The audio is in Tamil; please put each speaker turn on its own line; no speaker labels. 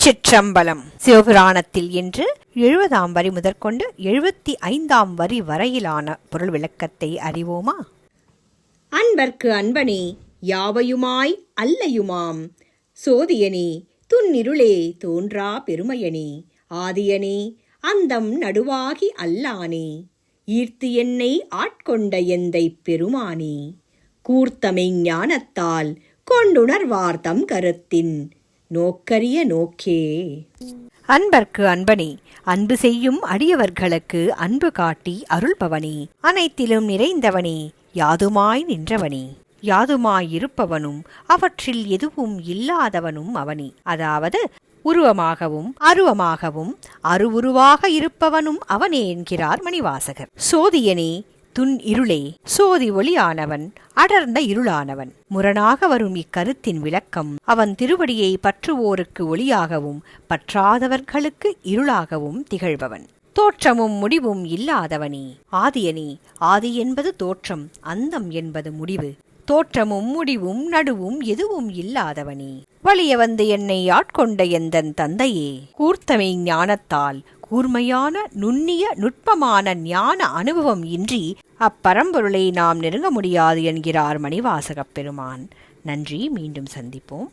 திருச்சிற்றம்பலம். சிவபுராணத்தில் இன்று 70ஆம் வரி முதற்கொண்டு 75ஆம் வரி வரையிலான பொருள் விளக்கத்தை அறிவோமா?
அன்பர்க்கு அன்பனே, யாவையுமாய் அல்லையுமாம் சோதியனே, துன்னிருளே தோன்றா பெருமையனே, ஆதியனே அந்தம் நடுவாகி அல்லானே, ஈர்த்து என்னை ஆட்கொண்ட எந்தை பெருமானே, கூர்த்தமெஞ் ஞானத்தால் கொண்டுணர்வார் தம் கருத்தின் நோக்கரிய நோக்கே.
அன்பர்க்கு அன்பனே, அன்பு செய்யும் அடியவர்களுக்கு அன்பு காட்டி அருள்பவனே, அனைத்திலும் நிறைந்தவனே, யாதுமாய் நின்றவனே, யாதுமாயிருப்பவனும் அவற்றில் எதுவும் இல்லாதவனும் அவனே. அதாவது உருவமாகவும் அருவமாகவும் அருவுருவாக இருப்பவனும் அவனே என்கிறார் மணிவாசகர். சோதியனே, துன் இருளே, சோதி ஒளியானவன், அடர்ந்த இருளானவன். முரணாக வரும் இக்கருத்தின் விளக்கம், அவன் திருவடியை பற்றுவோருக்கு ஒளியாகவும் பற்றாதவர்களுக்கு இருளாகவும் திகழ்பவன். தோற்றமும் முடிவும் இல்லாதவனே. ஆதியனே, ஆதி என்பது தோற்றம், அந்தம் என்பது முடிவு. தோற்றமும் முடிவும் நடுவும் எதுவும் இல்லாதவனே. வலிய வந்து என்னை ஆட்கொண்ட எந்தன் தந்தையே, கூர்த்தமை ஞானத்தால் கூர்மையான நுண்ணிய நுட்பமான ஞான அனுபவம் இன்றி அப்பரம்பொருளை நாம் நெருங்க முடியாது என்கிறார் மணிவாசகப் பெருமான். நன்றி. மீண்டும் சந்திப்போம்.